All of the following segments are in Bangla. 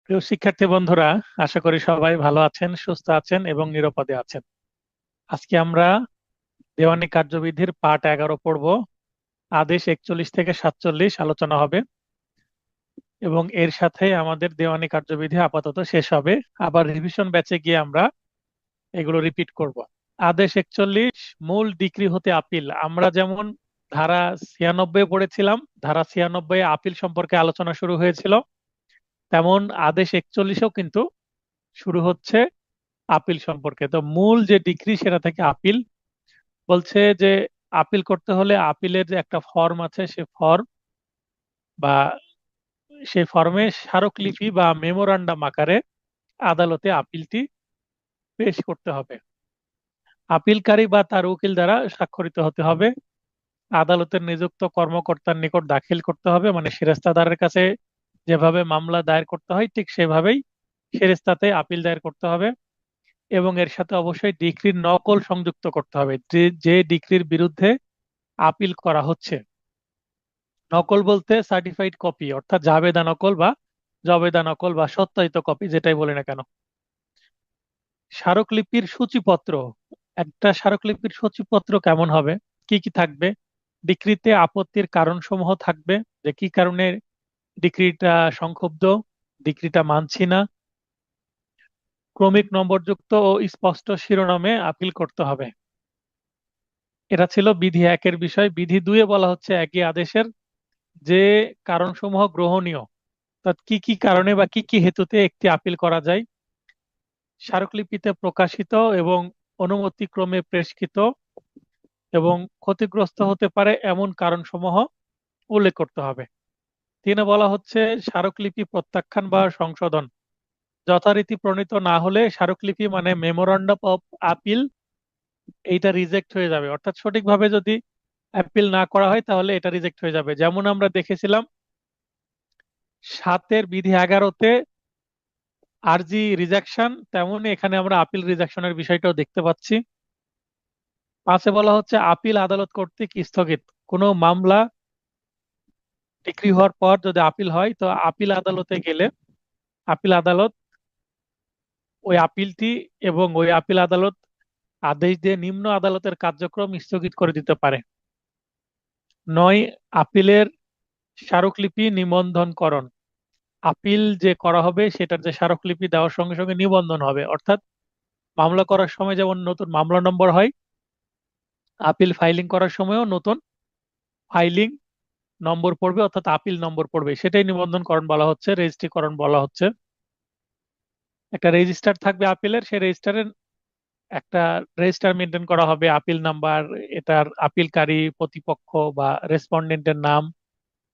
প্রিয় শিক্ষার্থী বন্ধুরা, আশা করি সবাই ভালো আছেন, সুস্থ আছেন এবং নিরাপদে আছেন। আজকে আমরা দেওয়ানি কার্যবিধির পার্ট 11 পড়ব। আদেশ 41 থেকে 47 আলোচনা হবে এবং এর সাথে আমাদের দেওয়ানি কার্যবিধি আপাতত শেষ হবে। আবার রিভিশন ব্যাচে গিয়ে আমরা এগুলো রিপিট করব। আদেশ 41, মূল ডিক্রি হতে আপিল। আমরা যেমন ধারা 96 পড়েছিলাম, ধারা 96 আপিল সম্পর্কে আলোচনা শুরু হয়েছিল, তেমন আদেশ 41ও কিন্তু শুরু হচ্ছে আপিল সম্পর্কে। তো মূল যে ডিক্রি সেটা থেকে আপিল বলছে যে আপিল করতে হলে আপিলের যে একটা ফর্ম আছে, সে ফর্ম বা সেই ফর্মে স্মারকলিপি বা মেমোরান্ডাম আকারে আদালতে আপিলটি পেশ করতে হবে। আপিলকারী বা তার উকিল দ্বারা স্বাক্ষরিত হতে হবে। আদালতের নিযুক্ত কর্মকর্তার নিকট দাখিল করতে হবে, মানে সেরেস্তাদারের কাছে যেভাবে মামলা দায়ের করতে হয় ঠিক সেভাবেই সেরেস্তাতে আপিল দায়ের করতে হবে। এবং এর সাথে অবশ্যই ডিক্রির নকল সংযুক্ত করতে হবে, যে যে ডিক্রির বিরুদ্ধে আপিল করা হচ্ছে। নকল বলতে সার্টিফাইড কপি, অর্থাৎ জাবেদা নকল বা জবেদা নকল বা সত্যায়িত কপি, যেটাই বলি না কেন। স্মারকলিপির সূচিপত্র। একটা স্মারকলিপির সূচিপত্র কেমন হবে, কি কি থাকবে? ডিক্রিতে আপত্তির কারণসমূহ থাকবে, যে কি কারণে ডিক্রিটা সংক্ষুব্ধ, ডিক্রিটা মানছি না। ক্রমিক নম্বরযুক্ত ও স্পষ্ট শিরোনামে আপিল করতে হবে। এটা ছিল বিধি 1-এর বিষয়। বিধি 2-এ বলা হচ্ছে একই আদেশের যে কারণসমূহ গ্রহণীয়, অর্থাৎ কি কি কারণে বা কি কি হেতুতে একটি আপিল করা যায়। স্মারকলিপিতে প্রকাশিত এবং অনুমতিক্রমে প্রেষকৃত এবং ক্ষতিগ্রস্ত হতে পারে এমন কারণসমূহ উল্লেখ করতে হবে। 3-এ বলা হচ্ছে স্মারকলিপি প্রত্যাখ্যান বা সংশোধন। যথারীতি প্রণীত না হলে স্মারকলিপি মানে মেমোরান্ডাম অফ আপিল এইটা রিজেক্ট হয়ে যাবে, অর্থাৎ সঠিকভাবে যদি অ্যাপিল না করা হয় তাহলে এটা রিজেক্ট হয়ে যাবে। যেমন আমরা দেখেছিলাম 7-এর বিধি 11-তে আরজি রিজেকশন, তেমনি এখানে আমরা আপিল রিজেকশনের বিষয়টাও দেখতে পাচ্ছি। 5-এ বলা হচ্ছে আপিল আদালত কর্তৃক স্থগিত। কোনো মামলা ডিক্রি হওয়ার পর যদি আপিল হয়, তো আপিল আদালতে গেলে আপিল আদালত ওই আপিলটি এবং ওই আপিল আদালত আদেশ দিয়ে নিম্ন আদালতের কার্যক্রম স্থগিত করে দিতে পারে। 9, আপিলের স্মারকলিপি নিবন্ধনকরণ। আপিল যে করা হবে সেটার যে স্মারকলিপি দেওয়ার সঙ্গে সঙ্গে নিবন্ধন হবে, অর্থাৎ মামলা করার সময় যেমন নতুন মামলা নম্বর হয়, আপিল ফাইলিং করার সময়ও নতুন ফাইলিং নম্বর পড়বে, অর্থাৎ আপিল নম্বর পড়বে, সেটাই নিবন্ধনকরণ বলা হচ্ছে, রেজিস্ট্রিকরণ বলা হচ্ছে। একটা রেজিস্টার থাকবে আপিলের, সেই রেজিস্টারের একটা রেজিস্টার মেনটেন করা হবে, আপিল নাম্বার, এটার আপিলকারী প্রতিপক্ষ বা রেসপন্ডেন্টের নাম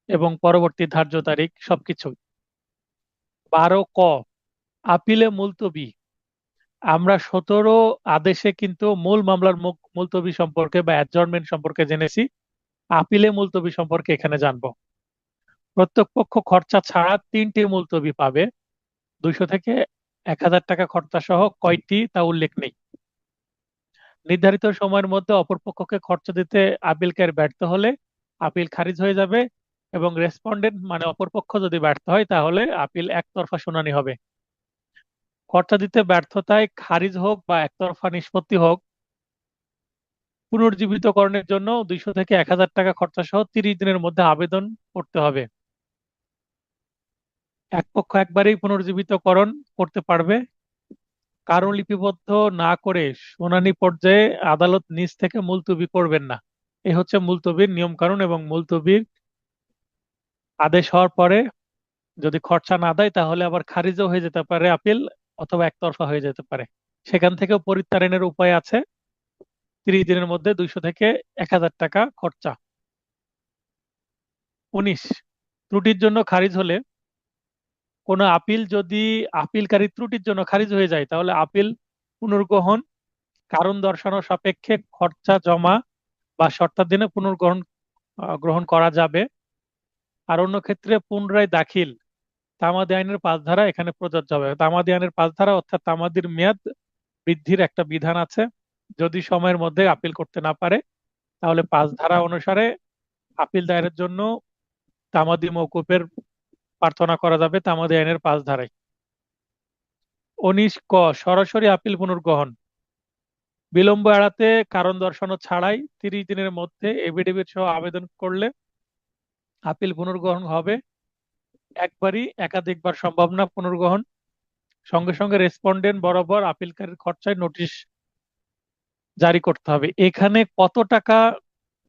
এবং পরবর্তী ধার্য তারিখ সবকিছু। 12 ক, আপিলে মুলতবি। আমরা 17 আদেশে কিন্তু মূল মামলার মুলতবি সম্পর্কে বা অ্যাডজর্নমেন্ট সম্পর্কে জেনেছি, আপিলে মুলতবি সম্পর্কে এখানে জানবো। প্রত্যেক পক্ষ খরচা ছাড়া 3টি মুলতবি পাবে, 200 থেকে 1000 টাকা খরচা সহ। কয়টি তা উল্লেখ নেই। নির্ধারিত সময়ের মধ্যে অপর পক্ষকে খরচা দিতে আপিলকারী ব্যর্থ হলে আপিল খারিজ হয়ে যাবে এবং রেসপন্ডেন্ট মানে অপর পক্ষ যদি ব্যর্থ হয় তাহলে আপিল একতরফা শুনানি হবে। খরচা দিতে ব্যর্থতায় খারিজ হোক বা একতরফা নিষ্পত্তি হোক, পুনর্জীবিতকরণের জন্য 200 থেকে 1000 টাকা খরচা সহ 30 দিনের মধ্যে আবেদন করতে হবে। এক পক্ষ একবারেই পুনর্জীবিতকরণ করতে পারবে। কারণ লিপিবদ্ধ না করে শুনানি পর্যায়ে আদালত নিজ থেকে মুলতবি করবেন না। এই হচ্ছে মুলতবির নিয়ম কানুন। এবং মুলতবির আদেশ হওয়ার পরে যদি খরচা না দেয় তাহলে আবার খারিজও হয়ে যেতে পারে আপিল, অথবা একতরফা হয়ে যেতে পারে। সেখান থেকেও পরিত্রাণের উপায় আছে, 30 দিনের মধ্যে 200 থেকে 1000 টাকা খরচা। 19, ত্রুটির জন্য খারিজ হলে, কোনো আপিল যদি আপিলকারী ত্রুটির জন্য খারিজ হয়ে যায় তাহলে আপিল পুনর্গ্রহণ কারণ দর্শানো সাপেক্ষে খরচা জমা বা শর্তাধীনে গ্রহণ করা যাবে। আর অন্য ক্ষেত্রে পুনরায় দাখিল তামাদি আইনের 5 ধারা এখানে প্রযোজ্য হবে। তামাদি আইনের 5 ধারা অর্থাৎ তামাদির মেয়াদ বৃদ্ধির একটা বিধান আছে। যদি সময়ের মধ্যে আপিল করতে না পারে তাহলে 5 ধারা অনুসারে আপিল দায়েরের জন্য তামাদি মওকুফের প্রার্থনা করা যাবে তামাদি আইনের 5 ধারায়। 19 ক, সরাসরি আপিল পুনর্গ্রহণ। বিলম্ব এড়াতে কারণ দর্শানো ছাড়াই 30 দিনের মধ্যে এফিডেভিট সহ আবেদন করলে আপিল পুনর্গ্রহণ হবে। একবারই, একাধিকবার সম্ভব না পুনর্গ্রহণ। সঙ্গে সঙ্গে রেসপন্ডেন্ট বরাবর আপিলকারীর খরচায় নোটিশ জারি করতে হবে। এখানে কত টাকা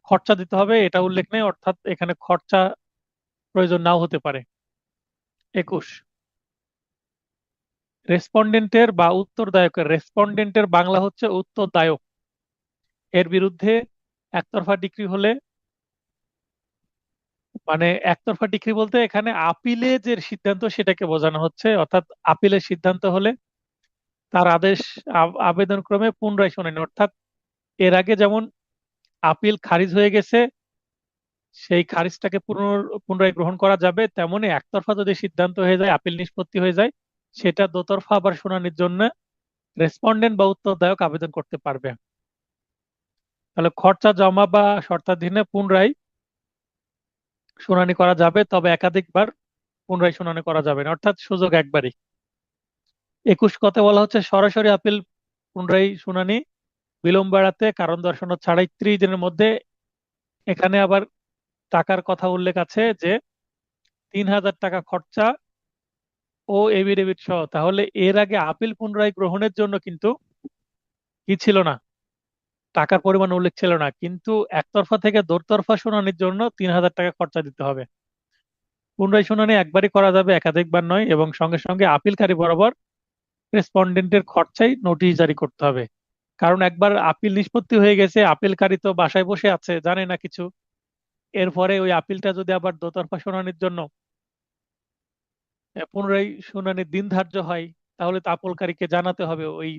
খরচা দিতে হবে এটা উল্লেখ নেই, অর্থাৎ এখানে খরচা প্রয়োজন নাও হতে পারে। 21, রেসপন্ডেন্টের বা উত্তরদায়কের, রেসপন্ডেন্টের বাংলা হচ্ছে উত্তরদায়ক, এর বিরুদ্ধে একতরফা ডিক্রি হলে, মানে একতরফা ডিক্রি বলতে এখানে আপিলে যে সিদ্ধান্ত সেটাকে বোঝানো হচ্ছে, অর্থাৎ আপিলের সিদ্ধান্ত হলে তার আদেশ আবেদন ক্রমে পুনরায় শুনানি, অর্থাৎ এর আগে যেমন আপিল খারিজ হয়ে গেছে সেই খারিজটাকে পুনরায় গ্রহণ করা যাবে, তেমনি একতরফা যদি সিদ্ধান্ত হয়ে যায়, আপিল নিষ্পত্তি হয়ে যায়, সেটা দোতরফা আবার শুনানির জন্য রেসপন্ডেন্ট বা উত্তরদায়ক আবেদন করতে পারবে। তাহলে খরচা জমা বা শর্তাধীনে পুনরায় শুনানি করা যাবে, তবে একাধিকবার পুনরায় শুনানি করা যাবে না, অর্থাৎ সুযোগ একবারই। 21 কথা বলা হচ্ছে সরাসরি আপিল পুনরায় শুনানি বিলম্ব এড়াতে কারণ দর্শানো ছাড়াই 30 দিনের মধ্যে। এখানে আবার টাকার কথা উল্লেখ আছে যে 3,000 টাকা খরচা ও এফিডেভিট সহ। তাহলে এর আগে আপিল পুনরায় গ্রহণের জন্য কিন্তু কি ছিল না, টাকার পরিমাণ উল্লেখ ছিল না, কিন্তু একতরফা থেকে দোতরফা শুনানির জন্য 3,000 টাকা খরচা দিতে হবে। পুনরায় শুনানি একবারই করা যাবে, একাধিকবার নয়, এবং সঙ্গে সঙ্গে আপিলকারী বরাবর রেসপন্ডেন্টের খরচায় নোটিশ জারি করতে হবে। কারণ একবার আপিল নিষ্পত্তি হয়ে গেছে, আপিলকারী তো বাসায় বসে আছে, জানে না কিছু। এরপরে ওই আপিলটা যদি আবার দোতরফা শুনানির জন্য পুনরায় শুনানির দিন ধার্য হয়, তাহলে তো আপিলকারীকে জানাতে হবে ওই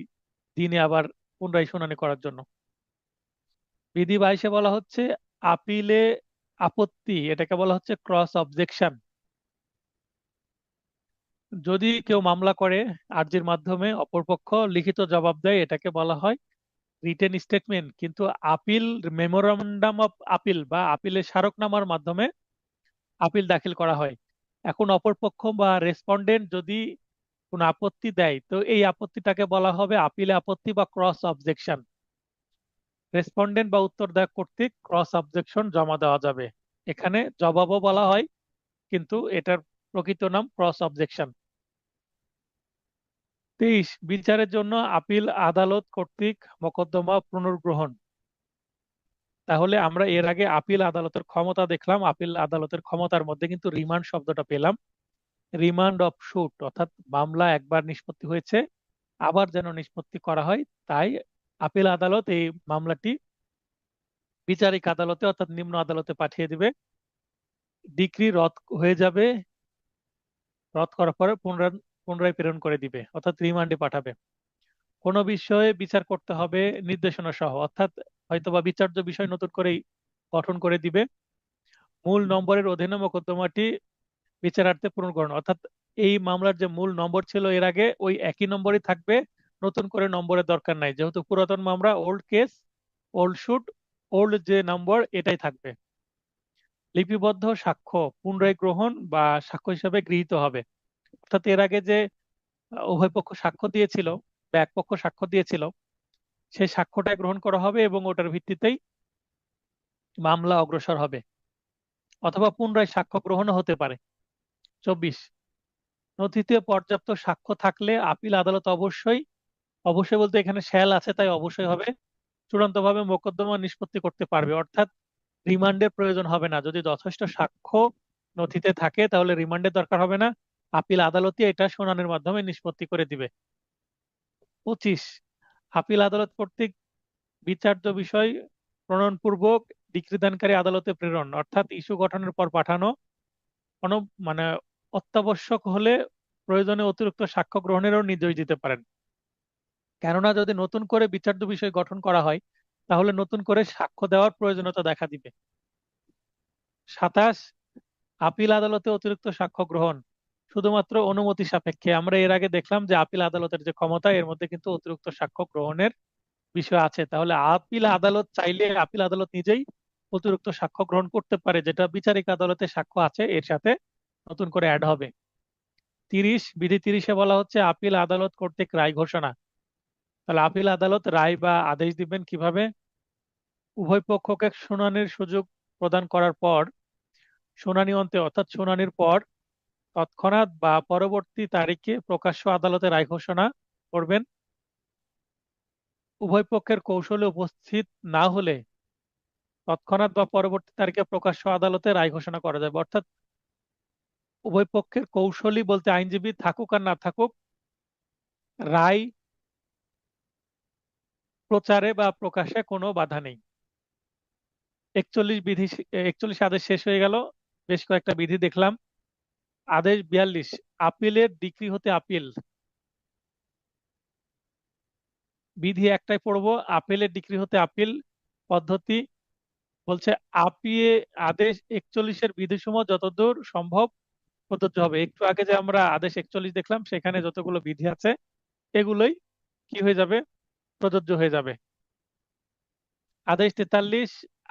দিনে আবার পুনরায় শুনানি করার জন্য। বিধি 22-এ বলা হচ্ছে আপিলে আপত্তি, এটাকে বলা হচ্ছে ক্রস অবজেকশন। যদি কেউ মামলা করে আর্জির মাধ্যমে, অপরপক্ষ লিখিত জবাব দেয়, এটাকে বলা হয় রিটেন স্টেটমেন্ট। কিন্তু আপিল, মেমোরান্ডাম অফ আপিল বা আপিলের স্মারকনামার মাধ্যমে আপিল দাখিল করা হয়। এখন অপরপক্ষ বা রেসপন্ডেন্ট যদি কোনো আপত্তি দেয়, তো এই আপত্তিটাকে বলা হবে আপিলে আপত্তি বা ক্রস অবজেকশন। রেসপন্ডেন্ট বা উত্তরদায়ক কর্তৃক ক্রস অবজেকশন জমা দেওয়া যাবে। এখানে জবাবও বলা হয়, কিন্তু এটার প্রকৃত নাম ক্রস অবজেকশন। 23, বিচারের জন্য আপিল আদালত কর্তৃক মোকদ্দমা পুনর্গ্রহণ। তাহলে আমরা এর আগে আপিল আদালতের ক্ষমতা দেখলাম, আপিল আদালতের ক্ষমতার মধ্যে কিন্তু রিমান্ড শব্দটা পেলাম। রিমান্ড অফ শুট, অর্থাৎ মামলা একবার নিষ্পত্তি হয়েছে আবার যেন নিষ্পত্তি করা হয়, তাই আপিল আদালত এই মামলাটি বিচারিক আদালতে অর্থাৎ নিম্ন আদালতে পাঠিয়ে দিবে। ডিক্রি রদ হয়ে যাবে, রদ করার পরে পুনরায় প্রেরণ করে দিবে, অর্থাৎ রিমান্ডে পাঠাবে। কোনো বিষয়ে বিচার করতে হবে নির্দেশনা সহ, অর্থাৎ হয়তোবা বিচার্য বিষয় নতুন করেই গঠন করে দিবে। মূল নম্বরের অধীনে মোকদ্দমাটি বিচারার্থে পুনর্গ্রহণ, অর্থাৎ এই মামলার যে মূল নম্বর ছিল এর আগে ওই একই নম্বরই থাকবে, নতুন করে নম্বরের দরকার নাই, যেহেতু পুরাতন মামলা, old case old shoot, old যে নম্বর এটাই থাকবে। লিপিবদ্ধ সাক্ষ্য পুনরায় গ্রহণ বা সাক্ষ্য হিসাবে গৃহীত হবে, অর্থাৎ এর আগে যে উভয় পক্ষ সাক্ষ্য দিয়েছিল বা এক পক্ষ সাক্ষ্য দিয়েছিল সেই সাক্ষ্যটা গ্রহণ করা হবে এবং ওটার ভিত্তিতেই মামলা অগ্রসর হবে, অথবা পুনরায় সাক্ষ্য গ্রহণও হতে পারে। 24, নথিতে পর্যাপ্ত সাক্ষ্য থাকলে আপিল আদালত অবশ্যই, অবশ্যই বলতে এখানে শ্যাল আছে তাই অবশ্যই হবে, চূড়ান্তভাবে মোকদ্দমা নিষ্পত্তি করতে পারবে, অর্থাৎ রিমান্ডের প্রয়োজন হবে না। যদি যথেষ্ট সাক্ষ্য নথিতে থাকে তাহলে রিমান্ডের দরকার হবে না, আপিল আদালতই এটা শুনানির মাধ্যমে নিষ্পত্তি করে দিবে। 25, আপিল আদালত কর্তৃক বিচার্য বিষয় প্রণয়নপূর্বক ডিক্রিদানকারী আদালতে প্রেরণ, অর্থাৎ ইস্যু গঠনের পর পাঠানো। কোনো মানে অত্যাবশ্যক হলে প্রয়োজনে অতিরিক্ত সাক্ষ্য গ্রহণেরও নির্দেশ দিতে পারেন। কেননা যদি নতুন করে বিচার্য বিষয় গঠন করা হয় তাহলে নতুন করে সাক্ষ্য দেওয়ার প্রয়োজনীয়তা দেখা দিবে। 27, আপিল আদালতে অতিরিক্ত সাক্ষ্য গ্রহণ শুধুমাত্র অনুমতি সাপেক্ষে। আমরা এর আগে দেখলাম যে আপিল আদালতের যে ক্ষমতা এর মধ্যে কিন্তু অতিরিক্ত সাক্ষ্য গ্রহণের বিষয় আছে, তাহলে আপিল আদালত চাইলে আপিল আদালত নিজেই অতিরিক্ত সাক্ষ্য গ্রহণ করতে পারে, যেটা বিচারিক আদালতে সাক্ষ্য আছে এর সাথে নতুন করে অ্যাড হবে। 30, বিধি 30-এ বলা হচ্ছে আপিল আদালত কর্তৃক রায় ঘোষণা। তাহলে আপিল আদালত রায় বা আদেশ দিবেন কিভাবে? উভয় পক্ষকে শুনানির সুযোগ প্রদান করার পর, শুনানি অন্তে অর্থাৎ শুনানির পর তৎক্ষণাৎ বা পরবর্তী তারিখে প্রকাশ্য আদালতে রায় ঘোষণা করবেন। উভয় পক্ষের কৌশলে উপস্থিত না হলে তৎক্ষণাৎ বা পরবর্তী তারিখে প্রকাশ্য আদালতে রায় ঘোষণা করা যাবে। অর্থাৎ উভয় পক্ষের কৌশলী বলতে আইনজীবী থাকুক আর না থাকুক, রায় প্রচারে বা প্রকাশে কোনো বাধা নেই। 41 আদেশ শেষ হয়ে গেল, বেশ কয়েকটা বিধি দেখলাম। আদেশ 42, আপিলের ডিক্রি হতে আপিল। বিধি একটাই পড়বো, আপিলের ডিক্রি হতে আপিল পদ্ধতি। বলছে আপিয়ে আদেশ 41-এর বিধিসমূহ যতদূর সম্ভব প্রযোজ্য হবে। একটু আগে যে আমরা আদেশ 41 দেখলাম, সেখানে যতগুলো বিধি আছে এগুলোই কি হয়ে যাবে? প্রযোজ্য হয়ে যাবে। আদেশ 43,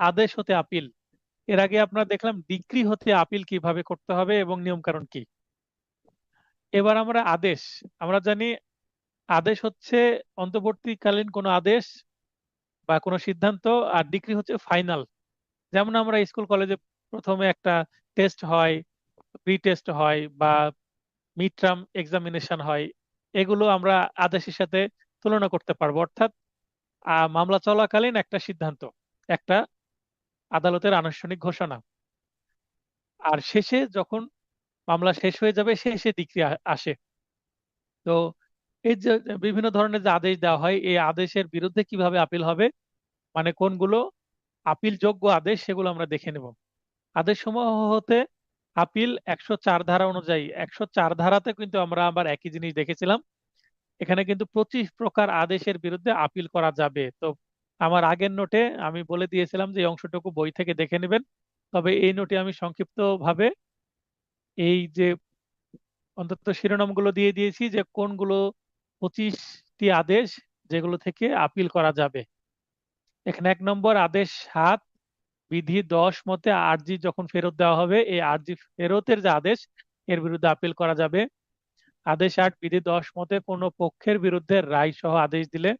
আদেশ হতে আপিল। এর আগে আপনারা দেখলাম ডিক্রি হতে আপিল কিভাবে করতে হবে এবং নিয়ম কানুন কি। এবার আমরা আদেশ, আমরা জানি আদেশ হচ্ছে অন্তর্বর্তীকালীন কোনো আদেশ বা কোনো সিদ্ধান্ত, আর ডিক্রি হচ্ছে ফাইনাল। যেমন আমরা স্কুল কলেজে প্রথমে একটা টেস্ট হয়, প্রি টেস্ট হয় বা মিড টার্ম এক্সামিনেশন হয়, এগুলো আমরা আদেশের সাথে তুলনা করতে পারবো। অর্থাৎ মামলা চলাকালীন একটা সিদ্ধান্ত, একটা আদালতের আনুষ্ঠানিক ঘোষণা। আর শেষে যখন মামলা শেষ হয়ে যাবে, শেষে ডিক্রি আসে। তো এই যে বিভিন্ন ধরনের যে আদেশ দেওয়া হয়, এই আদেশের বিরুদ্ধে কিভাবে আপিল হবে, মানে কোনগুলো আপিল যোগ্য আদেশ, সেগুলো আমরা দেখে নেব। আদেশ সমূহ হতে আপিল 104 ধারা অনুযায়ী, 104 ধারাতে কিন্তু আমরা আবার একই জিনিস দেখেছিলাম। এখানে কিন্তু 25 প্রকার আদেশের বিরুদ্ধে আপিল করা যাবে। তো আমার আগের নোটে আমি বলে দিয়েছিলাম যে এই অংশটুকু বই থেকে দেখে নেবেন। তবে এই নোটে আমি সংক্ষিপ্ত ভাবে এই যে অন্তত শিরোনামগুলো দিয়ে দিয়েছি যে কোনগুলো 25টি আদেশ যেগুলো থেকে আপিল করা যাবে। এখানে 1 নম্বর আদেশ 7, বিধি 10 মতে আর্জি যখন ফেরত দেওয়া হবে, এই আর্জি ফেরতের যে আদেশ, এর বিরুদ্ধে আপিল করা যাবে। আদেশ 8, বিধি 10 মতে কোনো পক্ষের বিরুদ্ধে রায় সহ আদেশ দিলে।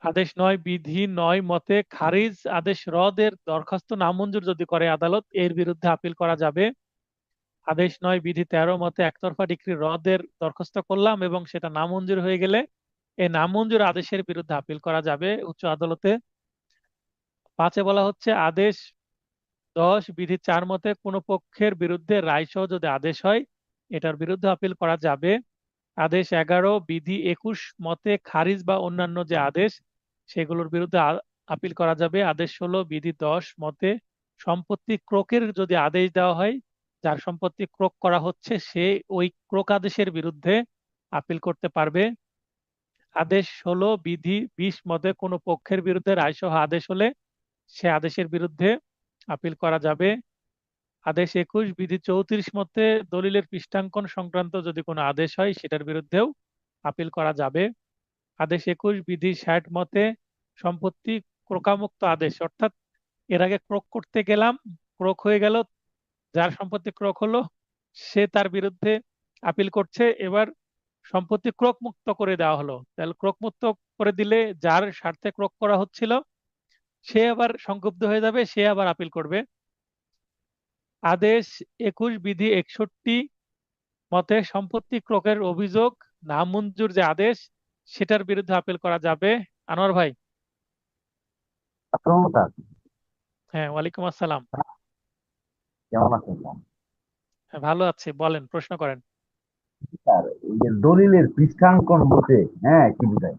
আদেশ 9, বিধি 9 মতে খারিজ আদেশ রদের দরখাস্ত নামঞ্জুর যদি করে আদালত, এর বিরুদ্ধে আপিল করা যাবে। আদেশ 9, বিধি 13 মতে একতরফা ডিক্রি রদের দরখাস্ত করলাম এবং সেটা নামঞ্জুর হয়ে গেলে এই নামঞ্জুর আদেশের বিরুদ্ধে আপিল করা যাবে উচ্চ আদালতে। 5-এ বলা হচ্ছে আদেশ 10, বিধি 4 মতে কোনো পক্ষের বিরুদ্ধে রায় সহ যদি আদেশ হয়, এটার বিরুদ্ধে আপিল করা যাবে। আদেশ 11, বিধি 21 মতে খারিজ বা অন্যান্য যে আদেশ, সেগুলোর বিরুদ্ধে আপিল করা যাবে। আদেশ 16, বিধি 10 মতে সম্পত্তি ক্রোকের যদি আদেশ দেওয়া হয়, যার সম্পত্তি ক্রোক করা হচ্ছে সে ওই ক্রোক আদেশের বিরুদ্ধে আপিল করতে পারবে। আদেশ 16, বিধি 20 মতে কোনো পক্ষের বিরুদ্ধে রায়সহ আদেশ হলে সে আদেশের বিরুদ্ধে আপিল করা যাবে। আদেশ 21, বিধি 34 মতে দলিলের পৃষ্ঠাঙ্কন সংক্রান্ত যদি কোনো আদেশ হয়, সেটার বিরুদ্ধেও আপিল করা যাবে। আদেশ 21, বিধি 60 মতে সম্পত্তি ক্রোকামুক্ত আদেশ, অর্থাৎ এর আগে ক্রোক করতে গেলাম, ক্রোক হয়ে গেল, যার সম্পত্তি ক্রোক হলো সে তার বিরুদ্ধে আপিল করছে, এবার সম্পত্তি ক্রোক মুক্ত করে দেওয়া হলো, তাহলে ক্রোক মুক্ত করে দিলে যার স্বার্থে ক্রোক করা হচ্ছিল সে আবার সংক্ষুব্ধ হয়ে যাবে, সে আবার আপিল করবে। আদেশ 21, বিধি 61 মতে সম্পত্তি ক্রোকের অভিযোগ নামঞ্জুর যে আদেশ, সেটার বিরুদ্ধে আপিল করা যাবে। আনোয়ার ভাই। আসসালামু স্যার। হ্যাঁ, ওয়ালাইকুম আসসালাম। কেমন আছেন স্যার? হ্যাঁ, ভালো আছি, বলেন, প্রশ্ন করেন। স্যার, এই যে দলিলের পৃষ্ঠাঙ্কন বলতে কি বোঝায়?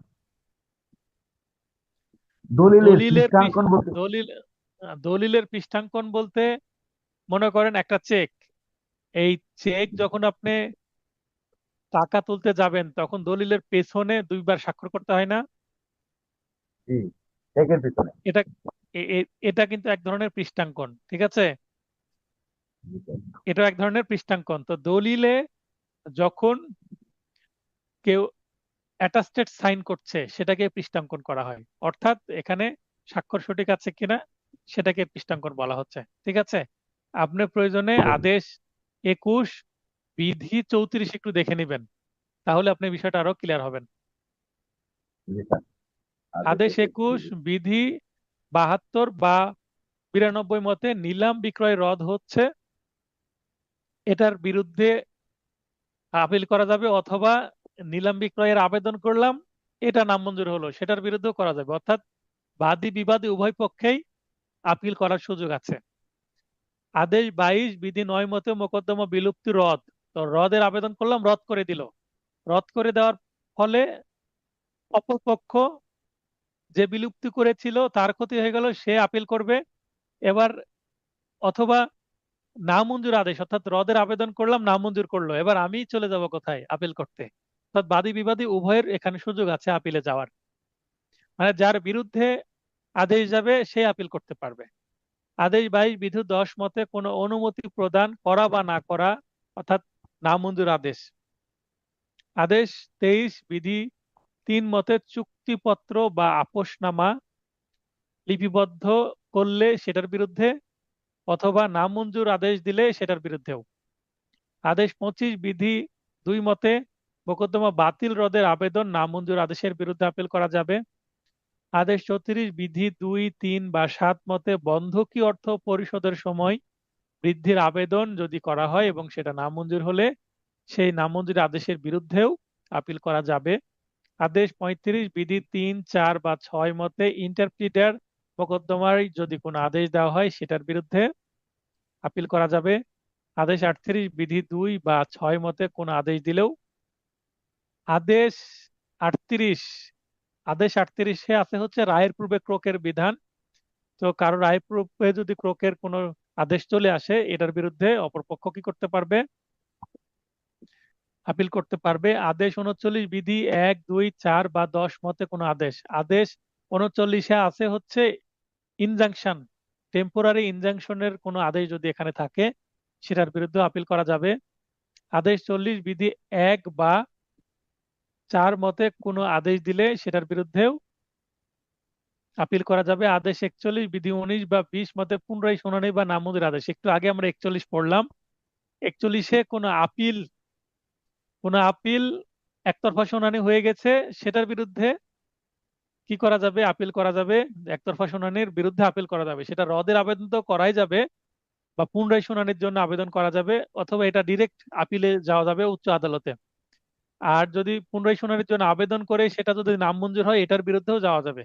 দলিলের দলিলের পৃষ্ঠাঙ্কন বলতে দলিল দলিলের পৃষ্ঠাঙ্কন বলতে মনে করেন একটা চেক, এই চেক যখন আপনি টাকা তুলতে যাবেন তখন দলিলের পেছনে 2বার স্বাক্ষর করতে হয় না? জি, চেকের পিছনে। এটা এটা কিন্তু এক ধরনের পৃষ্ঠাঙ্কন, ঠিক আছে? জি, স্যার। এটা এক ধরনের পৃষ্ঠাঙ্কন। তো দলিলে যখন কেউ অ্যাটাস্টেড সাইন করছে, সেটাকে পৃষ্ঠাঙ্কন করা হয়। অর্থাৎ এখানে স্বাক্ষর সঠিক আছে কিনা সেটাকে পৃষ্ঠাঙ্কন বলা হচ্ছে। ঠিক আছে, আপনি প্রয়োজনে আদেশ 21 বিধি 34 একটু দেখে নেবেন, তাহলে আপনি বিষয়টা আরো ক্লিয়ার হবেন। জি স্যার। আদেশ আদেশ 21। 21 বিধি 72 বা 92 মতে নিলাম বিক্রয় রদ হচ্ছে, এটার বিরুদ্ধে আপিল করা যাবে, অথবা নিলাম বিক্রয়ের আবেদন করলাম, এটা নামঞ্জুর হলো, সেটার বিরুদ্ধেও করা যাবে। অর্থাৎ বাদী বিবাদী উভয় পক্ষেই আপিল করার সুযোগ আছে। আদেশ 22 বিধি 9 মতে মোকদ্দমা বিলুপ্তি রদ, তো রদের আবেদন করলাম, রদ করে দিল। রদ করে দেওয়ার ফলে অপরপক্ষ যে বিলুপ্তি করেছিল তার ক্ষতি হয়ে গেল, সে আপিল করবে। এবার অথবা নামঞ্জুর আদেশ, অর্থাৎ রদের আবেদন করলাম, নামঞ্জুর করলো, এবার আমি চলে যাব কোথায় আপিল করতে। অর্থাৎ বাদী বিবাদী উভয়ের এখানে সুযোগ আছে আপিলে যাওয়ার। মানে যার বিরুদ্ধে আদেশ যাবে সে আপিল করতে পারবে। আদেশ 22 বিধি 10 মতে কোনো অনুমতি প্রদান করা বা না করা, অর্থাৎ নামঞ্জুর আদেশ। আদেশ 23 বিধি 3 মতে চুক্তিপত্র বা আপোসনামা লিপিবদ্ধ করলে সেটার বিরুদ্ধে, অথবা নামঞ্জুর আদেশ দিলে সেটার বিরুদ্ধেও। আদেশ 25 বিধি 2 মতে মোকদ্দমা বাতিল রদের আবেদন নামঞ্জুর আদেশের বিরুদ্ধে আপিল করা যাবে। আদেশ 34 বিধি 2, 3 বা 7 মতে বন্ধকি অর্থ পরিশোধের সময় বৃদ্ধির আবেদন যদি করা হয় এবং সেটা নামঞ্জুর হলে সেই নামঞ্জুর আদেশের বিরুদ্ধেও আপিল করা যাবে। আদেশ 35 বিধি 3, 4 বা 6 মতে ইন্টারপ্রিটার মোকদ্দমায় যদি কোনো আদেশ দেওয়া হয় সেটার বিরুদ্ধে আপিল করা যাবে। আদেশ 38 বিধি 2 বা 6 মতে কোনো আদেশ দিলেও। আদেশ 38, আদেশ 38-এ আছে হচ্ছে রায়ের পূর্বে ক্রোকের বিধান। তো কারো রায়ের পূর্বে যদি ক্রোকের কোনো আদেশ চলে আসে, এটার বিরুদ্ধে অপরপক্ষ কি করতে পারবে? আপিল করতে পারবে। আদেশ 39 বিধি 1, 2, 4 বা 10 মতে কোনো আদেশ। আদেশ 39-এ আছে হচ্ছে ইনজাংশন, টেম্পোরারি ইনজাংশনের কোনো আদেশ যদি এখানে থাকে সেটার বিরুদ্ধে আপিল করা যাবে। আদেশ 40 বিধি 1 বা 4 মতে কোনো আদেশ দিলে সেটার বিরুদ্ধেও আপিল করা যাবে। আদেশ 41 বিধি 19 বা 20 মতে পুনরায় শুনানি বা নামঞ্জুর আদেশ। একটু আগে আমরা 41 পড়লাম। 41-এ কোনো আপিল একতরফা শুনানি হয়ে গেছে, সেটার বিরুদ্ধে কি করা যাবে? আপিল করা যাবে। একতরফা শুনানির বিরুদ্ধে আপিল করা যাবে, সেটা রদের আবেদন তো করাই যাবে, বা পুনরায় শুনানির জন্য আবেদন করা যাবে, অথবা এটা ডিরেক্ট আপিলে যাওয়া যাবে উচ্চ আদালতে। আর যদি পুনরায় শুনানির জন্য আবেদন করে সেটা যদি নামঞ্জুর হয়, এটার বিরুদ্ধেও যাওয়া যাবে।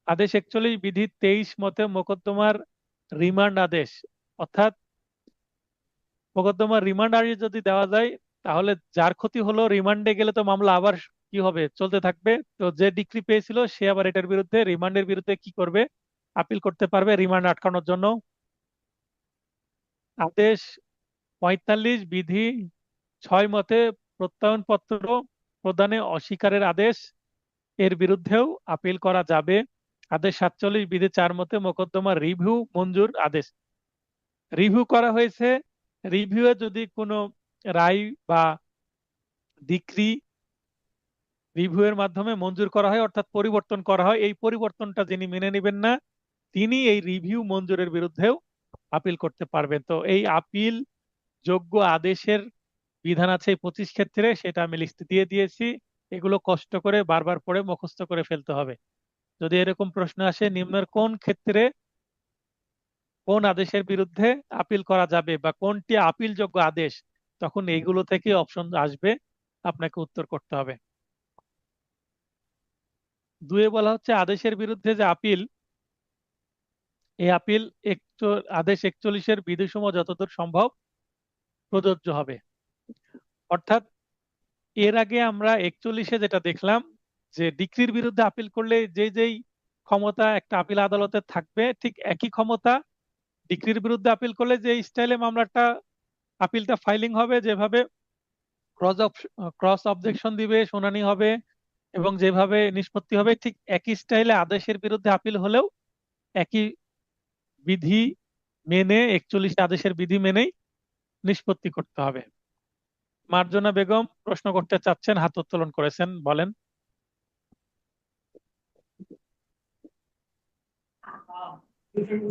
আদেশ 41 বিধি 23 মতে মোকদ্দমার রিমান্ড আদেশ, অর্থাৎ মোকদ্দমার রিমান্ড আদেশ যদি দেওয়া যায়, তাহলে যার ক্ষতি হলো রিমান্ডে গেলে তো মামলা আবার কি হবে, চলতে থাকবে। তো যে ডিক্রি পেয়েছিল সে আবার এটার বিরুদ্ধে, রিমান্ডের বিরুদ্ধে কি করবে? আপিল করতে পারবে রিমান্ড আটকানোর জন্য। আদেশ 45 বিধি 6 মতে প্রত্যয়নপত্র প্রদানে অস্বীকারের আদেশ, এর বিরুদ্ধেও আপিল করা যাবে। আদেশ 47 বিধি 4 মতে মোকদ্দমা রিভিউ মঞ্জুর আদেশ। রিভিউ করা হয়েছে, রিভিউয়ে যদি কোনো রায় বা ডিক্রি রিভিউয়ের মাধ্যমে মঞ্জুর করা হয়, অর্থাৎ পরিবর্তন করা হয়, এই পরিবর্তনটা যিনি মেনে নেবেন না তিনি এই রিভিউ মঞ্জুরের বিরুদ্ধেও আপিল করতে পারবেন। তো এই আপিল যোগ্য আদেশের বিধান আছে এই 25 ক্ষেত্রে, সেটা আমি লিস্টে দিয়ে দিয়েছি। এগুলো কষ্ট করে বারবার পড়ে মুখস্থ করে ফেলতে হবে। যদি এরকম প্রশ্ন আসে নিম্নের কোন ক্ষেত্রে কোন আদেশের বিরুদ্ধে আপিল করা যাবে বা কোনটি আপিলযোগ্য আদেশ, তখন এইগুলো থেকে অপশন আসবে, আপনাকে উত্তর করতে হবে। দুয়ে বলা হচ্ছে আদেশের বিরুদ্ধে যে আপিল, এই আপিল আদেশ 41-এর বিধিসমূহ যতদূর সম্ভব প্রযোজ্য হবে। অর্থাৎ এর আগে আমরা 41-এ যেটা দেখলাম যে ডিক্রির বিরুদ্ধে আপিল করলে যেই ক্ষমতা একটা আপিল আদালতের থাকবে, ঠিক একই ক্ষমতা ডিক্রির বিরুদ্ধে আপিল করলে যে স্টাইলে মামলাটা আপিলটা ফাইলিং হবে, যেভাবে ক্রস ক্রস অবজেকশন দিবে, শুনানি হবে এবং যেভাবে নিষ্পত্তি হবে, ঠিক একই স্টাইলে আদেশের বিরুদ্ধে আপিল হলেও একই বিধি মেনে, 41 আদেশের বিধি মেনেই নিষ্পত্তি করতে হবে। মার্জনা বেগম প্রশ্ন করতে চাচ্ছেন, হাত উত্তোলন করেছেন, বলেন।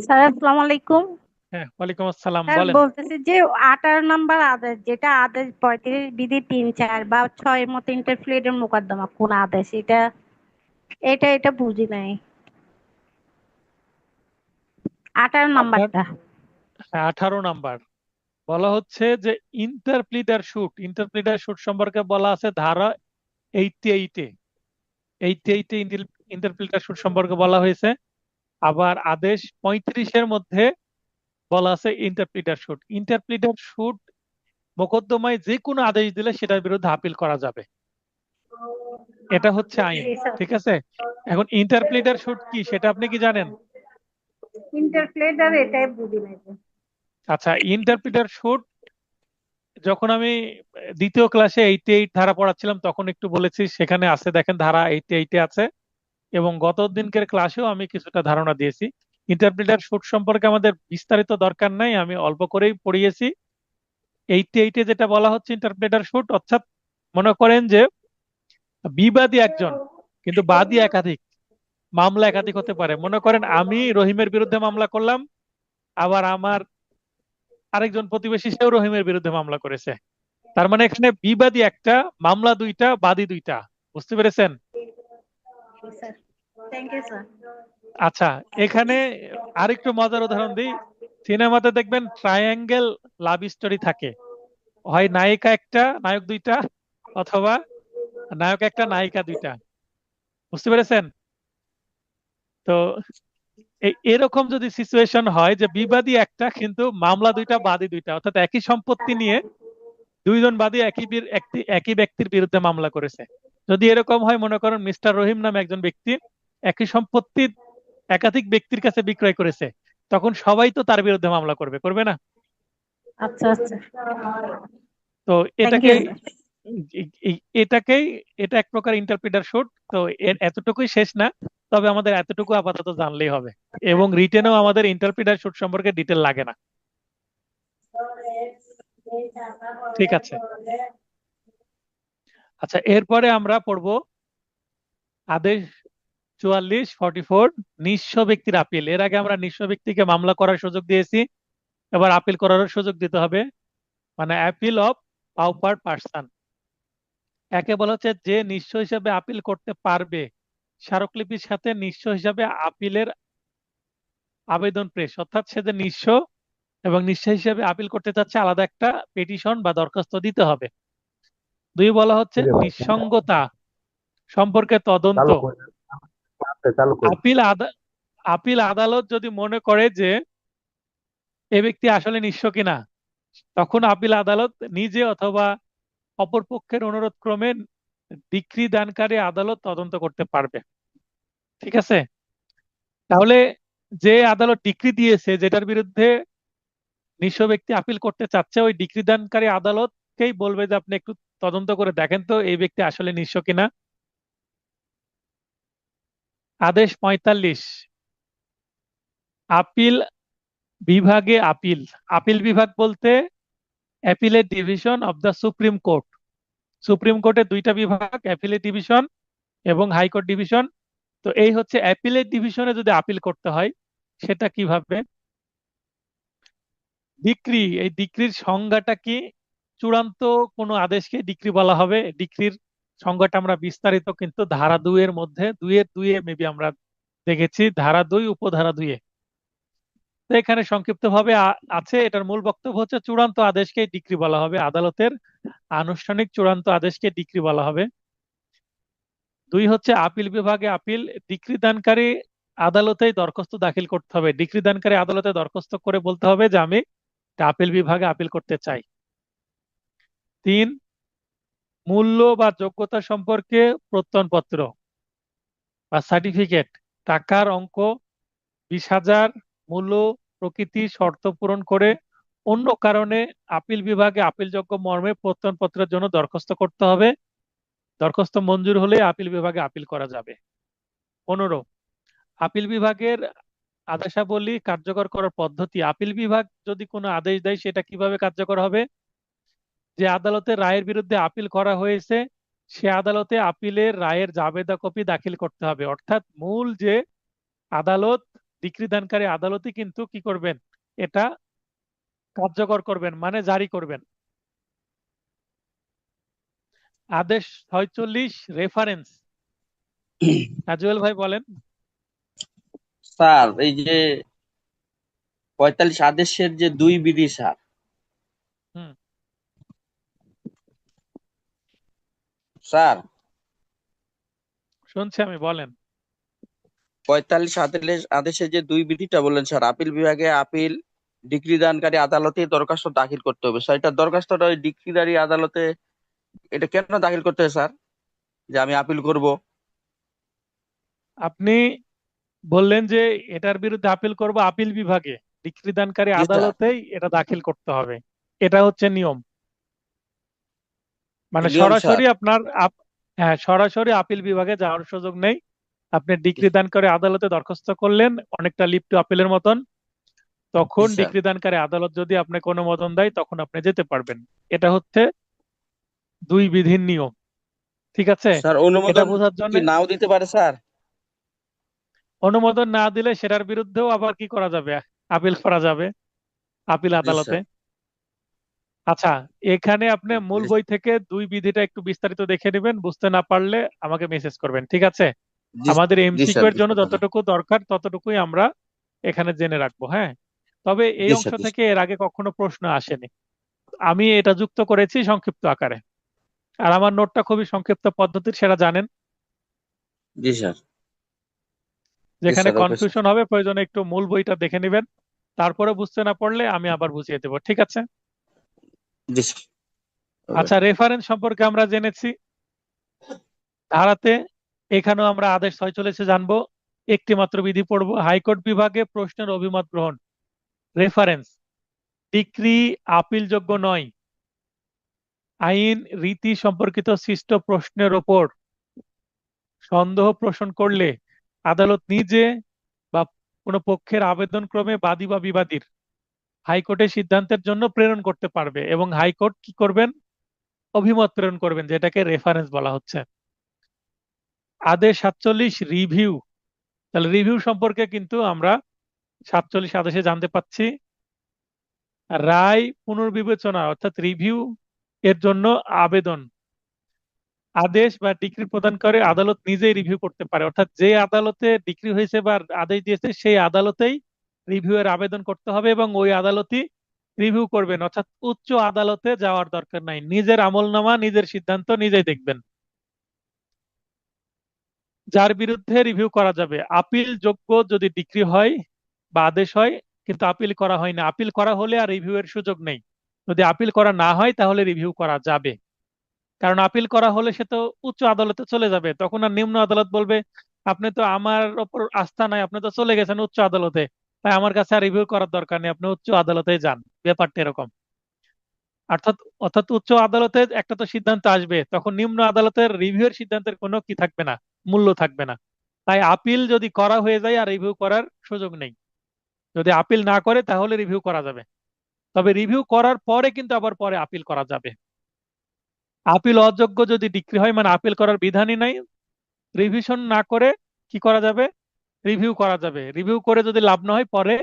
স্যার আসসালামু আলাইকুম। হ্যাঁ, ওয়ালাইকুম আসসালাম, স্যার বলেন। বলতেছি যে 18 নম্বর আদেশ, যেটা আদেশ 35 বিধি 3 4 বা 6 মতো ইন্টারপ্লেটের মোকদ্দমা, কোন আদেশ এটা? এটা বুঝি নাই, আপনার,18 নাম্বারটা। হ্যাঁ, 18 নাম্বার বলা হচ্ছে যে ইন্টারপ্লিটার শুট সম্পর্কে বলা আছে ধারা 88-এ। 88-এ ইন্টারপ্লিটার শুট সম্পর্কে বলা হয়েছে। আবার আদেশ 35-এর মধ্যে বলা আছে ইন্টারপ্লিটার শুট মোকদ্দমায় যে কোনো আদেশ দিলে সেটার বিরুদ্ধে আপিল করা যাবে। এটা হচ্ছে আইন। জি স্যার। ঠিক আছে। এখন ইন্টারপ্লিটার শুট কি সেটা আপনি কি জানেন? ইন্টারপ্লেটার এটাই বুঝি নাই তো। আচ্ছা, ইন্টারপ্রিটার শুট যখন আমি দ্বিতীয় ক্লাসে 88 ধারা পড়াচ্ছিলাম তখন একটু বলেছি, সেখানে আছে দেখেন ধারা 88-এ আছে। এবং গত দিনকের ক্লাসেও আমি কিছুটা ধারণা দিয়েছি। ইন্টারপ্রিটার শুট সম্পর্কে আমাদের বিস্তারিত দরকার নাই, আমি অল্প করেই পড়িয়েছি। 88-এ যেটা বলা হচ্ছে ইন্টারপ্রিটার শুট অর্থাৎ, মনে করেন যে বিবাদী একজন কিন্তু বাদী একাধিক, মামলা একাধিক হতে পারে। মনে করেন আমি রহিমের বিরুদ্ধে মামলা করলাম, আবার আমার আরেকজন প্রতিবেশী সেও রহিমের বিরুদ্ধে মামলা করেছে। তার মানে এখানে বিবাদী একটা, মামলা দুইটা, বাদী দুইটা। বুঝতে পেরেছেন? জি স্যার, থ্যাংক ইউ স্যার। আচ্ছা, এখানে আরেকটু মজার উদাহরণ দিই। সিনেমাতে দেখবেন ট্রায়াঙ্গেল লাভ স্টোরি থাকে, হয় নায়িকা একটা নায়ক দুইটা, অথবা নায়ক একটা নায়িকা দুইটা। বুঝতে পেরেছেন? তো এরকম যদি সিচুয়েশন হয় যে বিবাদী একটা কিন্তু মামলা দুইটা, বাদী দুইটা, অর্থাৎ একই সম্পত্তি নিয়ে দুইজন বাদী একই ব্যক্তির বিরুদ্ধে মামলা করেছে। যদি এরকম হয়, মনে করেন মিস্টার রহিম নামে একজন ব্যক্তি একই সম্পত্তি একাধিক ব্যক্তির কাছে বিক্রয় করেছে, তখন সবাই তো তার বিরুদ্ধে মামলা করবে, করবে না? আচ্ছা আচ্ছা, তো থ্যাংক ইউ এটাকেই স্যার। এটাকেই এটা এক প্রকার ইন্টারপ্রিটার শুট। তো এর এতটুকুই শেষ না, তবে আমাদের এতটুকু আপাতত জানলেই হবে। এবং রিটেনেও আমাদের ইন্টারপ্রিটার শুট সম্পর্কে ডিটেল লাগে না। ঠিক আছে। আচ্ছা, এরপরে আমরা পড়বো আদেশ 44-44, নিঃস্ব ব্যক্তির আপিল। এর আগে আমরা নিঃস্ব ব্যক্তিকে মামলা করার সুযোগ দিয়েছি, এবার আপিল করারও সুযোগ দিতে হবে, মানে অ্যাপিল অফ পাউপার পার্সন। একে বলা হচ্ছে যে নিঃস্ব হিসাবে আপিল করতে পারবে, স্মারকলিপির সাথে নিঃস্ব হিসাবে আপিলের আবেদন পেশ। অর্থাৎ সে যে নিঃস্ব এবং নিঃস্ব হিসাবে আপিল করতে চাচ্ছে, আলাদা একটা পিটিশন বা দরখাস্ত দিতে হবে। দুই বলা হচ্ছে কিরে ভাই, নিঃসঙ্গতা সম্পর্কে তদন্ত। চালু করে চালু করে। আপিল আপিল আদালত যদি মনে করে যে এ ব্যক্তি আসলে নিঃস্ব কিনা, তখন আপিল আদালত নিজে অথবা অপর পক্ষের অনুরোধ ক্রমে ডিক্রি দানকারী আদালত তদন্ত করতে পারবে। ঠিক আছে। তাহলে যে আদালত ডিক্রি দিয়েছে, যেটার বিরুদ্ধে নিঃস্ব ব্যক্তি আপিল করতে চাচ্ছে, ওই ডিক্রি দানকারী আদালতকেই বলবে যে আপনি একটু তদন্ত করে দেখেন তো এই ব্যক্তি আসলে নিঃস্ব কিনা। আদেশ 45, আপিল বিভাগে আপিল। আপিল বিভাগ বলতে appellate division of the supreme court. Supreme কোর্টের দুইটা বিভাগ, অ্যাপিলেট ডিভিশন এবং হাইকোর্ট ডিভিশন। তো এই হচ্ছে অ্যাপিলেট ডিভিশনে যদি আপিল করতে হয়, সেটা কিভাবে? ডিক্রি, এই ডিক্রির সংজ্ঞাটা কি? চূড়ান্ত কোনো আদেশকে ডিক্রি বলা হবে। ডিক্রির সংজ্ঞাটা আমরা বিস্তারিত কিন্তু ধারা 2 এর মধ্যে, 2-এর 2-এ মেবি আমরা দেখেছি, ধারা 2 উপধারা 2-এ। তো এখানে সংক্ষিপ্ত ভাবে আছে, এটার মূল বক্তব্য হচ্ছে চূড়ান্ত আদেশকে ডিক্রি বলা হবে, আদালতের আনুষ্ঠানিক চূড়ান্ত আদেশকে ডিক্রি বলা হবে। 2 হচ্ছে আপিল বিভাগে আপিল। ডিক্রি দানকারী আদালতেই দরখাস্ত দাখিল করতে হবে, ডিক্রি দানকারী আদালতে দরখাস্ত করে বলতে হবে যে আমি এটা আপিল বিভাগে আপিল করতে চাই। 3, মূল্য বা যোগ্যতা সম্পর্কে প্রত্যয়নপত্র বা সার্টিফিকেট, টাকার অঙ্ক 20,000, মূল্য, প্রকৃতি, শর্ত পূরণ করে অন্য কারণে আপিল বিভাগে আপিলযোগ্য মর্মে প্রত্যয়নপত্রের জন্য দরখাস্ত করতে হবে। দরখাস্ত মঞ্জুর হলে আপিল বিভাগে আপিল করা যাবে। 15, আপিল বিভাগের আদেশাবলী কার্যকর করার পদ্ধতি। আপিল বিভাগ যদি কোনো আদেশ দেয়, সেটা কিভাবে কার্যকর হবে? যে আদালতের রায়ের বিরুদ্ধে আপিল করা হয়েছে, সে আদালতে আপিলের রায়ের জাবেদা কপি দাখিল করতে হবে। অর্থাৎ মূল যে আদালত ডিক্রি দানকারী আদালতই কিন্তু কি করবেন, এটা কার্যকর করবেন, মানে জারি করবেন। আদেশ 46 রেফারেন্স। জুয়েল ভাই বলেন। স্যার এই যে 45 আদেশের যে দুই বিধি স্যার, হুম, স্যার শুনছি আমি, বলেন। 45 আদেশের যে দুই বিধিটা বললেন স্যার, আপিল বিভাগে আপিল ডিক্রি দানকারী আদালতে দরখাস্ত দাখিল করতে হবে স্যার। এটা দরখাস্তটা ওই ডিক্রিদারি আদালতে এটা কেন দাখিল করতে হবে স্যার, যে আমি আপিল করব? আপনি বললেন যে এটার বিরুদ্ধে আপিল করব আপিল বিভাগে, ডিক্রি দানকারী জি স্যার। আদালতেই এটা দাখিল করতে হবে। এটা হচ্ছে নিয়ম। মানে নিয়ম স্যার। সরাসরি আপনার হ্যাঁ, সরাসরি আপিল বিভাগে যাওয়ার সুযোগ নেই। আপনি ডিক্রি দানকারী আদালতে দরখাস্ত করলেন, অনেকটা লিভ টু আপিলের মতন। জি তখন স্যার। ডিক্রি দানকারী আদালত যদি আপনাকে অনুমোদন দেয় তখন আপনি যেতে পারবেন। এটা হচ্ছে দুই বিধির নিয়ম। ঠিক আছে? স্যার এটা অনুমোদন বোঝার জন্য কি নাও দিতে পারে স্যার? অনুমোদন না দিলে সেটার বিরুদ্ধেও আবার কি করা যাবে, আপিল করা যাবে আপিল জি আদালতে। স্যার। আচ্ছা, এখানে আপনি মূল জি বই থেকে দুই বিধিটা একটু বিস্তারিত দেখে নেবেন, বুঝতে না পারলে আমাকে মেসেজ করবেন, ঠিক আছে? জি আমাদের জি এমসিকিউ স্যার, এর জন্য বুঝতে পারলাম। যতটুকু দরকার ততটুকুই আমরা এখানে জেনে রাখবো, হ্যাঁ। তবে এই জি অংশ স্যার। জি থেকে এর আগে কখনো প্রশ্ন আসেনি, আমি এটা যুক্ত করেছি সংক্ষিপ্ত আকারে। আর আমার নোটটা খুবই সংক্ষিপ্ত পদ্ধতির, সেটা জানেন। জি স্যার। জি যেখানে স্যার, ওকে স্যার। কনফিউশন হবে প্রয়োজনে একটু মূল বইটা দেখে নেবেন, তারপরে বুঝতে না পারলে আমি আবার বুঝিয়ে দেবো, ঠিক আছে? জি স্যার, ওকে। আচ্ছা, রেফারেন্স সম্পর্কে আমরা জেনেছি। ধারাতে এখানেও আমরা আদেশ 46 জানবো। একটি মাত্র বিধি পড়বো, হাইকোর্ট বিভাগে প্রশ্নের অভিমত গ্রহণ। রেফারেন্স: ডিক্রি আপিলযোগ্য নয়। আইন রীতি সম্পর্কিত সৃষ্ট প্রশ্নের ওপর সন্দেহ পোষণ করলে আদালত নিজে বা কোনো পক্ষের আবেদন ক্রমে বাদী বা বিবাদীর হাইকোর্টের সিদ্ধান্তের জন্য প্রেরণ করতে পারবে, এবং হাইকোর্ট কি করবেন, অভিমত প্রেরণ করবেন, যেটাকে রেফারেন্স বলা হচ্ছে। আদেশ 47 রিভিউ। তাহলে রিভিউ সম্পর্কে কিন্তু আমরা 47 আদেশে জানতে পাচ্ছি। রায় পুনর্বিবেচনা অর্থাৎ রিভিউ এর জন্য আবেদন। আদেশ বা ডিক্রি প্রদান করে আদালত নিজেই রিভিউ করতে পারে, অর্থাৎ যে আদালতে ডিক্রি হয়েছে বা আদেশ দিয়েছে সেই আদালতেই রিভিউ এর আবেদন করতে হবে, এবং ওই আদালতই রিভিউ করবেন। অর্থাৎ উচ্চ আদালতে যাওয়ার দরকার নাই, নিজের আমলনামা নিজের সিদ্ধান্ত নিজেই দেখবেন। যার বিরুদ্ধে রিভিউ করা যাবে, আপিল যোগ্য যদি ডিক্রি হয় বা আদেশ হয়, কিন্তু আপিল করা হয় না, আপিল করা হলে আর রিভিউ এর সুযোগ নেই। যদি আপিল করা না হয় তাহলে রিভিউ করা যাবে। কারণ আপিল করা হলে সে তো উচ্চ আদালতে চলে যাবে, তখন আর নিম্ন আদালত বলবে আপনি তো আমার ওপর আস্থা নাই, আপনি তো চলে গেছেন উচ্চ আদালতে, তাই আমার কাছে আর রিভিউ করার দরকার নেই, আপনি উচ্চ আদালতে যান। ব্যাপারটা এরকম। অর্থাৎ অর্থাৎ উচ্চ আদালতে একটা তো সিদ্ধান্ত আসবে, তখন নিম্ন আদালতের রিভিউ এর সিদ্ধান্তের কোনো কি থাকবে না, মূল্য থাকবে না। তাই আপিল যদি করা হয়ে যায় আর রিভিউ করার সুযোগ নেই। যদি আপিল না করে তাহলে রিভিউ করা যাবে, তবে রিভিউ করার পরে কিন্তু আবার পরে আপিল করা যাবে। আপিল অযোগ্য যদি ডিক্রি হয়, মানে আপিল করার বিধানই নাই, রিভিশন না করে কি করা যাবে, রিভিউ করা যাবে। রিভিউ করে যদি লাভ না হয় পরে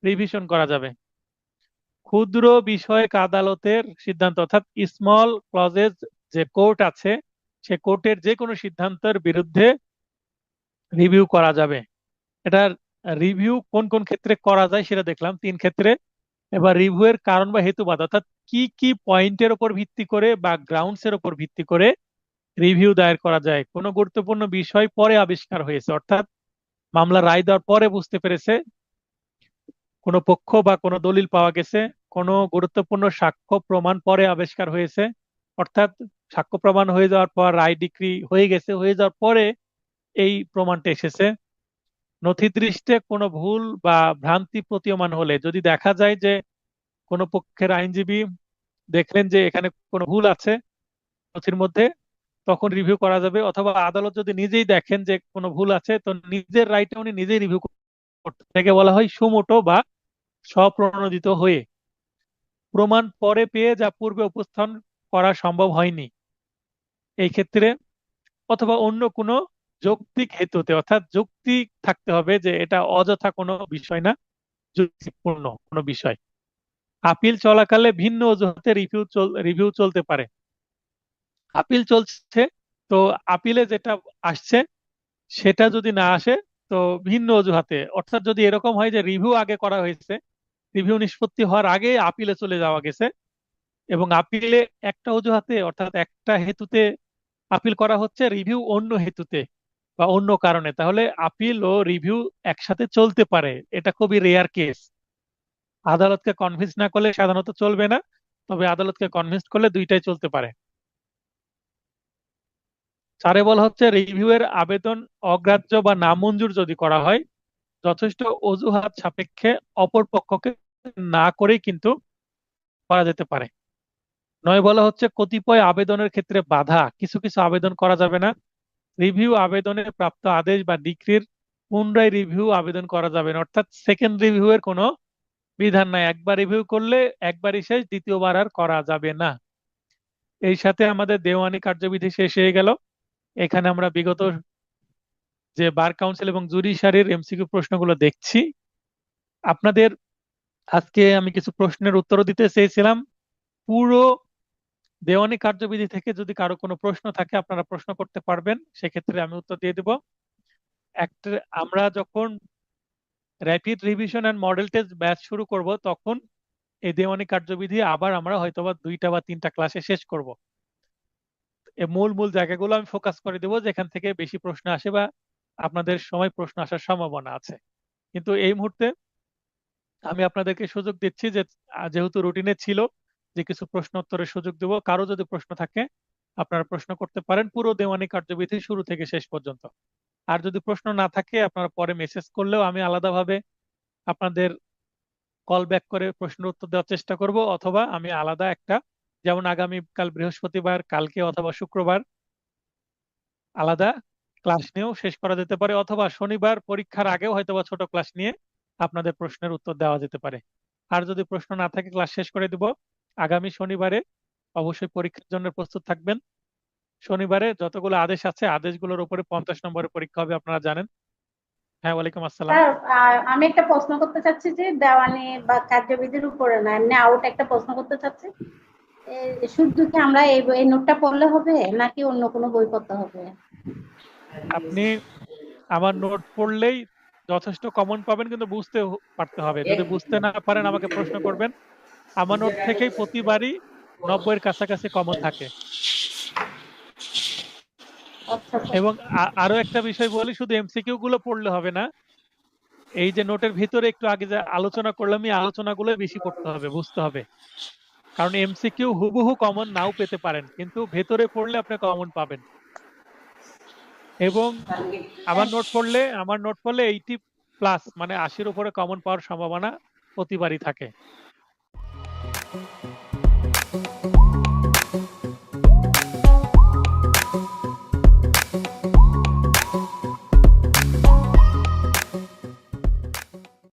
রিভিশন করা যাবে। ক্ষুদ্র বিষয়ক আদালতের সিদ্ধান্ত অর্থাৎ স্মল ক্লজেস যে কোর্ট আছে, সে কোর্টের যে কোনো সিদ্ধান্তের বিরুদ্ধে রিভিউ করা যাবে। এটার রিভিউ কোন কোন ক্ষেত্রে করা যায় সেটা দেখলাম, তিন ক্ষেত্রে। এবার রিভিউ এর কারণ বা হেতুবাদ, অর্থাৎ কি কি পয়েন্টের উপর ভিত্তি করে বা গ্রাউন্ডস এর উপর ভিত্তি করে রিভিউ দায়ের করা যায়। কোনো গুরুত্বপূর্ণ বিষয় পরে আবিষ্কার হয়েছে, অর্থাৎ মামলা রায় দেওয়ার পরে বুঝতে পেরেছে, কোনো পক্ষ বা কোনো দলিল পাওয়া গেছে, কোনো গুরুত্বপূর্ণ সাক্ষ্য প্রমাণ পরে আবিষ্কার হয়েছে, অর্থাৎ সাক্ষ্য প্রমাণ হয়ে যাওয়ার পর রায় ডিক্রি হয়ে গেছে, হয়ে যাওয়ার পরে এই প্রমাণটা এসেছে। নথি দৃষ্টে কোনো ভুল বা ভ্রান্তি প্রতীয়মান হলে, যদি দেখা যায় যে কোনো পক্ষের আইনজীবী দেখলেন যে এখানে কোনো ভুল আছে নথির মধ্যে, তখন রিভিউ করা যাবে। অথবা আদালত যদি নিজেই দেখেন যে কোনো ভুল আছে, তো নিজের রাইটে উনি নিজেই রিভিউ করতে, থেকে বলা হয় সুমোটো বা স্বপ্রণোদিত হয়ে। প্রমাণ পরে পেয়ে যা পূর্বে উপস্থাপন করা সম্ভব হয়নি এই ক্ষেত্রে, অথবা অন্য কোনো যৌক্তিক হেতুতে, অর্থাৎ যৌক্তিক থাকতে হবে যে এটা অযথা কোনো বিষয় না, যুক্তিপূর্ণ কোনো বিষয়। আপিল চলাকালে ভিন্ন অজুহাতে রিভিউ চলতে পারে। আপিল চলছে, তো আপিলে যেটা আসছে সেটা যদি না আসে, তো ভিন্ন অজুহাতে, অর্থাৎ যদি এরকম হয় যে রিভিউ আগে করা হয়েছে, রিভিউ নিষ্পত্তি হওয়ার আগে আপিলে চলে যাওয়া গেছে, এবং আপিলে একটা অজুহাতে অর্থাৎ একটা হেতুতে আপিল করা হচ্ছে, রিভিউ অন্য হেতুতে বা অন্য কারণে, তাহলে আপিল ও রিভিউ একসাথে চলতে পারে। এটা খুবই রেয়ার কেস। আদালতকে কনভিন্স না করলে সাধারণত চলবে না, তবে আদালতকে কনভিন্স করলে দুইটাই চলতে পারে। চারে বলা হচ্ছে রিভিউয়ের আবেদন অগ্রাহ্য বা নামঞ্জুর যদি করা হয়, যথেষ্ট অজুহাত সাপেক্ষে অপর পক্ষকে না করেই কিন্তু করা যেতে পারে। নয় বলা হচ্ছে কতিপয় আবেদনের ক্ষেত্রে বাধা, কিছু কিছু আবেদন করা যাবে না। রিভিউ আবেদনে প্রাপ্ত আদেশ বা ডিক্রির পুনরায় রিভিউ আবেদন করা যাবে না, অর্থাৎ সেকেন্ড রিভিউ এর কোনো বিধান নাই। একবার রিভিউ করলে একবারই শেষ, দ্বিতীয়বার আর করা যাবে না। এই সাথে আমাদের দেওয়ানি কার্যবিধি শেষ হয়ে গেল। এখানে আমরা বিগত যে বার কাউন্সিল এবং জুডিশিয়ারির এমসিকিউ প্রশ্নগুলো দেখছি। আপনাদের আজকে আমি কিছু প্রশ্নের উত্তর দিতে চেয়েছিলাম। পুরো দেওয়ানি কার্যবিধি থেকে যদি কারো কোনো প্রশ্ন থাকে আপনারা প্রশ্ন করতে পারবেন, সেক্ষেত্রে আমি উত্তর দিয়ে দেব। একটা, আমরা যখন rapid revision and model test batch শুরু করব, তখন এই দেওয়ানি কার্যবিধি আবার আমরা হয়তোবা 2টা বা 3টা ক্লাসে শেষ করব। এই মূল মূল জায়গাগুলো আমি ফোকাস করে দেবো, যেখান থেকে বেশি প্রশ্ন আসে বা আপনাদের সময় প্রশ্ন আসার সম্ভাবনা আছে। কিন্তু এই মুহূর্তে আমি আপনাদেরকে সুযোগ দিচ্ছি যে যেহেতু রুটিনে ছিল যে কিছু প্রশ্ন উত্তরের সুযোগ দেব, কারো যদি প্রশ্ন থাকে আপনারা প্রশ্ন করতে পারেন পুরো দেওয়ানি কার্যবিধি শুরু থেকে শেষ পর্যন্ত। আর যদি প্রশ্ন না থাকে আপনারা পরে মেসেজ করলেও আমি আলাদাভাবে আপনাদের কল ব্যাক করে প্রশ্নের উত্তর দেওয়ার চেষ্টা করব, অথবা আমি আলাদা একটা, যেমন আগামীকাল বৃহস্পতিবার, কালকে অথবা শুক্রবার আলাদা ক্লাস নিয়েও শেষ করা যেতে পারে, অথবা শনিবার পরীক্ষার আগেও হয়তোবা ছোট ক্লাস নিয়ে আপনাদের প্রশ্নের উত্তর দেওয়া যেতে পারে। আর যদি প্রশ্ন না থাকে ক্লাস শেষ করে দিব আগামী শনিবারে। অবশ্যই পরীক্ষার জন্য প্রস্তুত থাকবেন। শনিবারে যতগুলো আদেশ আছে আদেশগুলোর উপরে 50 নম্বরের পরীক্ষা হবে, আপনারা জানেন। হ্যাঁ, ওয়ালাইকুম আসসালাম। স্যার, আমি একটা প্রশ্ন করতে চাচ্ছি যে দেওয়ানি বা কার্যবিধির উপরে না, এমনি আউট একটা প্রশ্ন করতে চাচ্ছি। শুধু কি আমরা এই নোটটা পড়লে হবে নাকি অন্য কোনো বই পড়তে হবে? আপনি আমার নোট পড়লেই যথেষ্ট কমন পাবেন, কিন্তু বুঝতে পারতে হবে। যদি বুঝতে না পারেন আমাকে প্রশ্ন করবেন। আমার নোট থেকেই প্রতিবারই 90-এর কাছাকাছি কমন থাকে। আচ্ছা স্যার। এবং আরো একটা বিষয় বলি, শুধু এমসিকিউ গুলো পড়লে হবে না। এই যে নোটের ভিতরে একটু আগে যে আলোচনা করলাম, এই আলোচনাগুলো বেশি পড়তে হবে, বুঝতে হবে। কারণ এমসিকিউ হুবহু কমন নাও পেতে পারেন, কিন্তু ভেতরে পড়লে আপনি কমন পাবেন। এবং আমার নোট পড়লে 80+, মানে 80-র উপরে কমন পাওয়ার সম্ভাবনা প্রতিবারই থাকে।